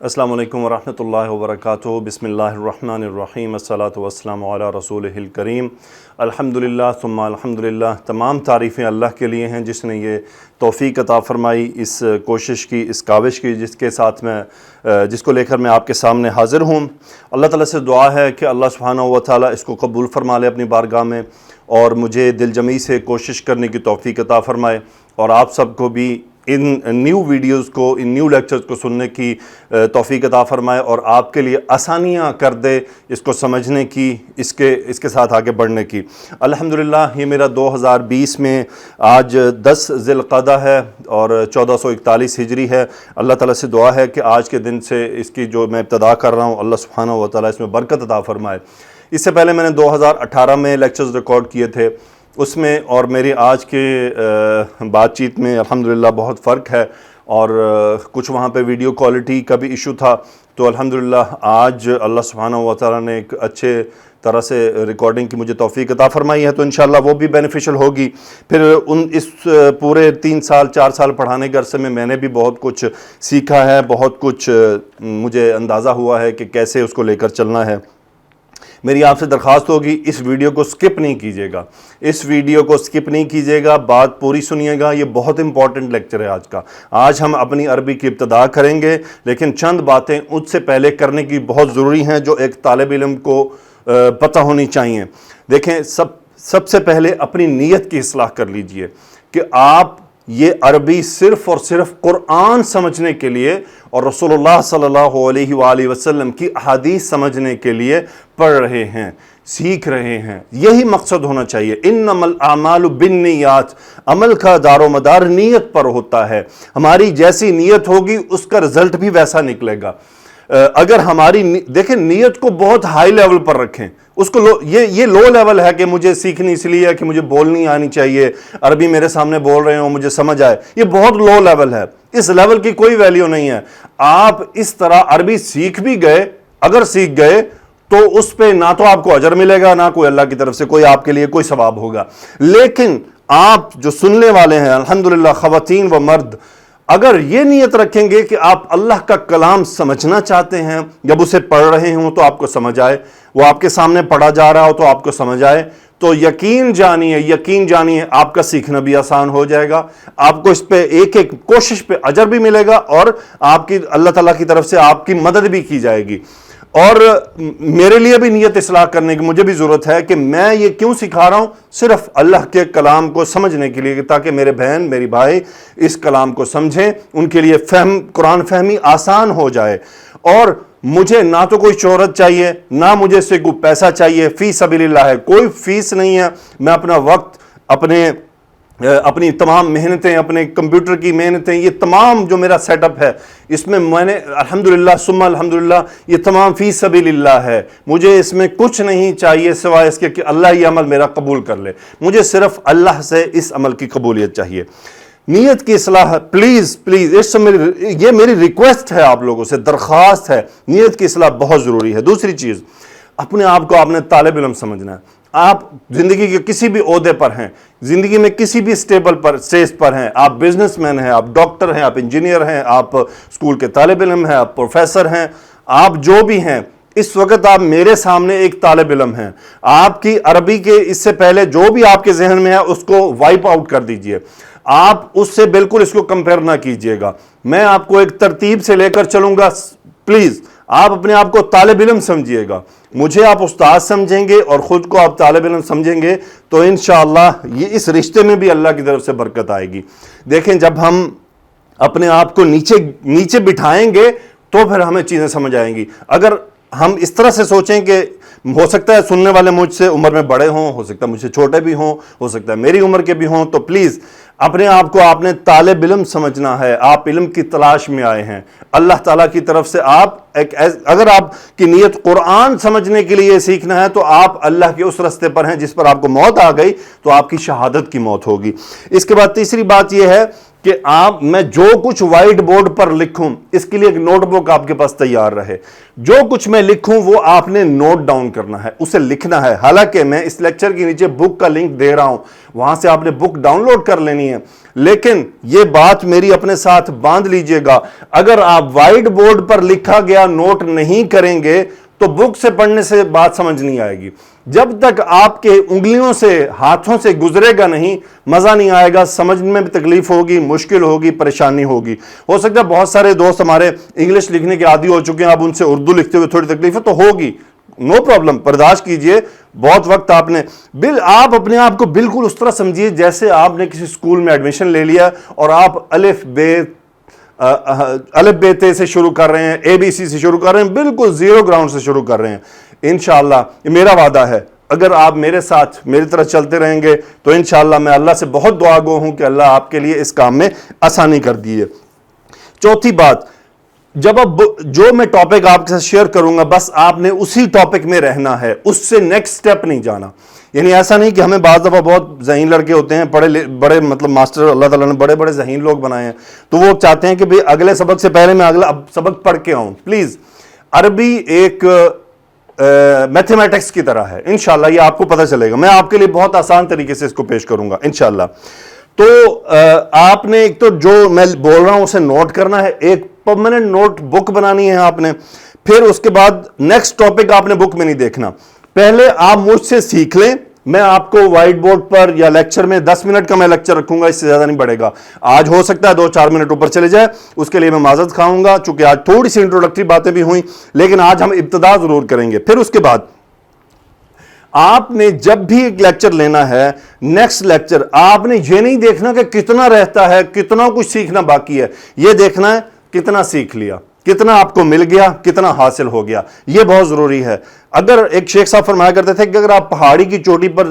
السلام علیکم ورحمۃ اللہ وبرکاتہ۔ بسم اللہ الرحمن الرحیم، الصلاۃ والسلام علی رسولہ الکریم، الحمدللہ ثم الحمدللہ۔ تمام تعریفیں اللہ کے لیے ہیں جس نے یہ توفیق عطا فرمائی، اس کوشش کی، اس کاوش کی، جس کو لے کر میں آپ کے سامنے حاضر ہوں۔ اللہ تعالیٰ سے دعا ہے کہ اللہ سبحانہ و تعالیٰ اس کو قبول فرما لے اپنی بارگاہ میں، اور مجھے دل جمی سے کوشش کرنے کی توفیق عطا فرمائے، اور آپ سب کو بھی ان نیو ویڈیوز کو، ان نیو لیکچرز کو سننے کی توفیق عطا فرمائے، اور آپ کے لیے آسانیاں کر دے اس کو سمجھنے کی، اس کے ساتھ آگے بڑھنے کی۔ الحمدللہ یہ میرا 2020 میں آج 10 ذی القعدہ ہے اور 1441 ہجری ہے۔ اللہ تعالیٰ سے دعا ہے کہ آج کے دن سے اس کی جو میں ابتدا کر رہا ہوں، اللہ سبحانہ و تعالیٰ اس میں برکت عطا فرمائے۔ اس سے پہلے میں نے 2018 میں لیکچرز ریکارڈ کیے تھے، اس میں اور میری آج کے بات چیت میں الحمدللہ بہت فرق ہے، اور کچھ وہاں پہ ویڈیو کوالٹی کا بھی ایشو تھا، تو الحمدللہ آج اللہ سبحانہ و تعالیٰ نے ایک اچھے طرح سے ریکارڈنگ کی مجھے توفیق عطا فرمائی ہے، تو انشاءاللہ وہ بھی بینیفیشل ہوگی۔ پھر اس پورے 3 سال 4 سال پڑھانے کے عرصے میں نے بھی بہت کچھ سیکھا ہے، بہت کچھ مجھے اندازہ ہوا ہے کہ کیسے اس کو لے کر چلنا ہے۔ میری آپ سے درخواست ہوگی اس ویڈیو کو سکپ نہیں کیجیے گا، اس ویڈیو کو سکپ نہیں کیجیے گا، بات پوری سنیے گا۔ یہ بہت امپورٹنٹ لیکچر ہے آج کا۔ آج ہم اپنی عربی کی ابتدا کریں گے، لیکن چند باتیں اس سے پہلے کرنے کی بہت ضروری ہیں جو ایک طالب علم کو پتہ ہونی چاہیے۔ دیکھیں، سب سے پہلے اپنی نیت کی اصلاح کر لیجئے کہ آپ یہ عربی صرف اور صرف قرآن سمجھنے کے لیے اور رسول اللہ صلی اللہ علیہ وآلہ وسلم کی احادیث سمجھنے کے لیے پڑھ رہے ہیں، سیکھ رہے ہیں۔ یہی مقصد ہونا چاہیے۔ انما الاعمال بالنیات، عمل کا دار و مدار نیت پر ہوتا ہے۔ ہماری جیسی نیت ہوگی اس کا رزلٹ بھی ویسا نکلے گا۔ اگر ہماری دیکھیں، نیت کو بہت ہائی لیول پر رکھیں، اس کو یہ لو لیول ہے کہ مجھے سیکھنی اس لیے ہے کہ مجھے بولنی آنی چاہیے، عربی میرے سامنے بول رہے ہوں مجھے سمجھ آئے، یہ بہت لو لیول ہے۔ اس لیول کی کوئی ویلیو نہیں ہے۔ آپ اس طرح عربی سیکھ بھی گئے، اگر سیکھ گئے تو اس پہ نہ تو آپ کو اجر ملے گا، نہ کوئی اللہ کی طرف سے کوئی آپ کے لیے کوئی ثواب ہوگا۔ لیکن آپ جو سننے والے ہیں، الحمدللہ خواتین و مرد، اگر یہ نیت رکھیں گے کہ آپ اللہ کا کلام سمجھنا چاہتے ہیں، جب اسے پڑھ رہے ہوں تو آپ کو سمجھ آئے، وہ آپ کے سامنے پڑھا جا رہا ہو تو آپ کو سمجھ آئے، تو یقین جانیے آپ کا سیکھنا بھی آسان ہو جائے گا۔ آپ کو اس پہ ایک ایک کوشش پہ اجر بھی ملے گا، اور آپ کی اللہ تعالیٰ کی طرف سے آپ کی مدد بھی کی جائے گی۔ اور میرے لیے بھی نیت اصلاح کرنے کی مجھے بھی ضرورت ہے کہ میں یہ کیوں سکھا رہا ہوں، صرف اللہ کے کلام کو سمجھنے کے لیے، تاکہ میرے بہن میری بھائی اس کلام کو سمجھیں، ان کے لیے قرآن فہمی آسان ہو جائے۔ اور مجھے نہ تو کوئی شہرت چاہیے، نہ مجھے سے کوئی پیسہ چاہیے، فی سبیل اللہ ہے، کوئی فیس نہیں ہے۔ میں اپنا وقت، اپنی تمام محنتیں، اپنے کمپیوٹر کی محنتیں، یہ تمام جو میرا سیٹ اپ ہے، اس میں نے الحمدللہ ثم الحمدللہ یہ تمام فی سبیل اللہ ہے۔ مجھے اس میں کچھ نہیں چاہیے سوائے اس کے کہ اللہ یہ عمل میرا قبول کر لے۔ مجھے صرف اللہ سے اس عمل کی قبولیت چاہیے۔ نیت کی اصلاح، پلیز یہ میری ریکویسٹ ہے، آپ لوگوں سے درخواست ہے، نیت کی اصلاح بہت ضروری ہے۔ دوسری چیز، اپنے آپ کو آپ نے طالب علم سمجھنا ہے۔ آپ زندگی کے کسی بھی عہدے پر ہیں، زندگی میں کسی بھی اسٹیج پر ہیں، آپ بزنس مین ہیں، آپ ڈاکٹر ہیں، آپ انجینئر ہیں، آپ اسکول کے طالب علم ہیں، آپ پروفیسر ہیں، آپ جو بھی ہیں، اس وقت آپ میرے سامنے ایک طالب علم ہیں۔ آپ کی عربی کے اس سے پہلے جو بھی آپ کے ذہن میں ہے اس کو وائپ آؤٹ کر دیجئے۔ آپ اس سے بالکل اس کو کمپیئر نہ کیجئے گا۔ میں آپ کو ایک ترتیب سے لے کر چلوں گا، پلیز آپ اپنے آپ کو طالب علم سمجھیے گا۔ مجھے آپ استاد سمجھیں گے اور خود کو آپ طالب علم سمجھیں گے تو انشاءاللہ یہ اس رشتے میں بھی اللہ کی طرف سے برکت آئے گی۔ دیکھیں، جب ہم اپنے آپ کو نیچے بٹھائیں گے تو پھر ہمیں چیزیں سمجھ آئیں گی۔ اگر ہم اس طرح سے سوچیں کہ ہو سکتا ہے سننے والے مجھ سے عمر میں بڑے ہوں، ہو سکتا ہے مجھ سے چھوٹے بھی ہوں، ہو سکتا ہے میری عمر کے بھی ہوں، تو پلیز اپنے آپ کو آپ نے طالب علم سمجھنا ہے۔ آپ علم کی تلاش میں آئے ہیں، اللہ تعالیٰ کی طرف سے اگر آپ کی نیت قرآن سمجھنے کے لیے سیکھنا ہے تو آپ اللہ کے اس رستے پر ہیں جس پر آپ کو موت آ گئی تو آپ کی شہادت کی موت ہوگی۔ اس کے بعد تیسری بات یہ ہے کہ میں جو کچھ وائٹ بورڈ پر لکھوں، اس کے لیے ایک نوٹ بک آپ کے پاس تیار رہے۔ جو کچھ میں لکھوں وہ آپ نے نوٹ ڈاؤن کرنا ہے، اسے لکھنا ہے۔ حالانکہ میں اس لیکچر کے نیچے بک کا لنک دے رہا ہوں، وہاں سے آپ نے بک ڈاؤن لوڈ کر لینی ہے. لیکن یہ بات میری اپنے ساتھ باندھ لیجئے گا, اگر آپ وائٹ بورڈ پر لکھا گیا نوٹ نہیں کریں گے تو بک سے پڑھنے سے بات سمجھ نہیں آئے گی. جب تک آپ کے انگلیوں سے ہاتھوں سے گزرے گا نہیں, مزہ نہیں آئے گا, سمجھنے میں بھی تکلیف ہوگی, مشکل ہوگی, پریشانی ہوگی. ہو سکتا ہے بہت سارے دوست ہمارے انگلش لکھنے کے عادی ہو چکے ہیں, اب ان سے اردو لکھتے ہوئے تھوڑی تکلیف ہے تو ہوگی, نو پرابلم, برداشت کیجئے. بہت وقت آپ نے آپ اپنے آپ کو بالکل اس طرح سمجھیے جیسے آپ نے کسی سکول میں ایڈمیشن لے لیا اور آپ الف بے تے سے شروع کر رہے ہیں, اے بی سی سے شروع کر رہے ہیں, بالکل زیرو گراؤنڈ سے شروع کر رہے ہیں. انشاءاللہ یہ میرا وعدہ ہے, اگر آپ میرے ساتھ میری طرح چلتے رہیں گے تو انشاءاللہ میں اللہ سے بہت دعا گو ہوں کہ اللہ آپ کے لیے اس کام میں آسانی کر دیے. چوتھی بات, جب اب جو میں ٹاپک آپ کے ساتھ شیئر کروں گا بس آپ نے اسی ٹاپک میں رہنا ہے, اس سے نیکسٹ سٹیپ نہیں جانا. یعنی ایسا نہیں کہ ہمیں بعض دفعہ بہت ذہین لڑکے ہوتے ہیں, بڑے مطلب ماسٹر اللہ تعالیٰ نے بڑے بڑے ذہین لوگ بنائے ہیں, تو وہ چاہتے ہیں کہ بھئی اگلے سبق سے پہلے میں اگلا سبق پڑھ کے آؤں. پلیز, عربی ایک میتھمیٹکس کی طرح ہے. انشاءاللہ یہ آپ کو پتہ چلے گا, میں آپ کے لیے بہت آسان طریقے سے اس کو پیش کروں گا انشاءاللہ. تو آپ نے ایک تو جو میں بول رہا ہوں اسے نوٹ کرنا ہے, ایک پرماننٹ نوٹ بک بنانی ہے آپ نے. پھر اس کے بعد نیکسٹ ٹاپک آپ نے بک میں نہیں دیکھنا, پہلے آپ مجھ سے سیکھ لیں. میں آپ کو وائٹ بورڈ پر یا لیکچر میں 10 منٹ کا میں لیکچر رکھوں گا, اس سے زیادہ نہیں بڑھے گا. آج ہو سکتا ہے 2-4 منٹ اوپر چلے جائے, اس کے لیے میں معذرت کھاؤں گا چونکہ آج تھوڑی سی انٹروڈکٹری باتیں بھی ہوئیں, لیکن آج ہم ابتدا ضرور کریں گے. پھر اس کے بعد آپ نے جب بھی ایک لیکچر لینا ہے, نیکسٹ لیکچر آپ نے یہ نہیں دیکھنا کہ کتنا رہتا ہے, کتنا کچھ سیکھنا باقی ہے, یہ دیکھنا ہے کتنا سیکھ لیا, کتنا آپ کو مل گیا, کتنا حاصل ہو گیا. یہ بہت ضروری ہے. اگر ایک شیخ صاحب فرمایا کرتے تھے کہ اگر آپ پہاڑی کی چوٹی پر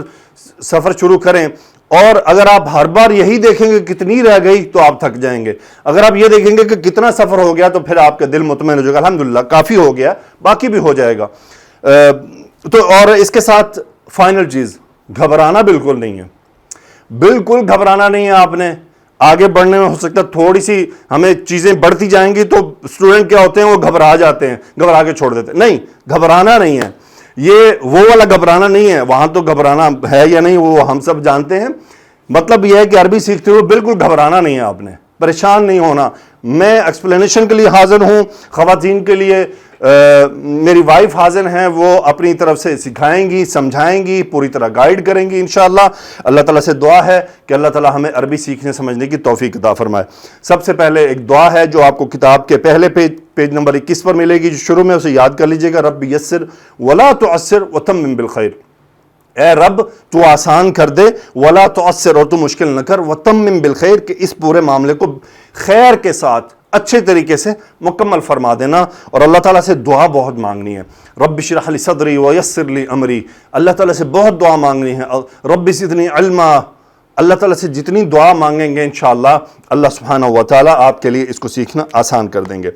سفر شروع کریں اور اگر آپ ہر بار یہی دیکھیں گے کتنی رہ گئی تو آپ تھک جائیں گے. اگر آپ یہ دیکھیں گے کہ کتنا سفر ہو گیا تو پھر آپ کا دل مطمئن ہو جائے گا, الحمدللہ کافی ہو گیا, باقی بھی ہو جائے گا. تو اور اس کے ساتھ فائنل چیز, گھبرانا بالکل نہیں ہے, بالکل گھبرانا نہیں ہے. آپ نے آگے بڑھنے میں ہو سکتا ہے تھوڑی سی ہمیں چیزیں بڑھتی جائیں گی تو اسٹوڈنٹ کیا ہوتے ہیں, وہ گھبرا جاتے ہیں, گھبرا کے چھوڑ دیتے ہیں. نہیں, گھبرانا نہیں ہے, یہ وہ والا گھبرانا نہیں ہے. وہاں تو گھبرانا ہے یا نہیں وہ ہم سب جانتے ہیں. مطلب یہ ہے کہ عربی سیکھتے ہوئے بالکل گھبرانا نہیں ہے, آپ نے پریشان نہیں ہونا. میں ایکسپلینیشن کے لیے حاضر ہوں, خواتین کے لیے میری وائف حاضر ہیں, وہ اپنی طرف سے سکھائیں گی, سمجھائیں گی, پوری طرح گائیڈ کریں گی انشاءاللہ. اللہ تعالیٰ سے دعا ہے کہ اللہ تعالیٰ ہمیں عربی سیکھنے سمجھنے کی توفیق عطا فرمائے. سب سے پہلے ایک دعا ہے جو آپ کو کتاب کے پہلے پیج نمبر 21 پر ملے گی, جو شروع میں اسے یاد کر لیجئے گا. رب یسر ولا تعسر وتمم بالخیر, اے رب تو آسان کر دے, ولا تعسر اور تو مشکل نہ کر, وتمم بالخیر کہ اس پورے معاملے کو خیر کے ساتھ اچھے طریقے سے مکمل فرما دینا. اور اللہ تعالیٰ سے دعا بہت مانگنی ہے. رب اشرح لی صدری ویسر لی امری, اللہ تعالیٰ سے بہت دعا مانگنی ہے. رب زدنی علما, اللہ تعالیٰ سے جتنی دعا مانگیں گے انشاءاللہ اللہ سبحانہ و تعالیٰ آپ کے لیے اس کو سیکھنا آسان کر دیں گے.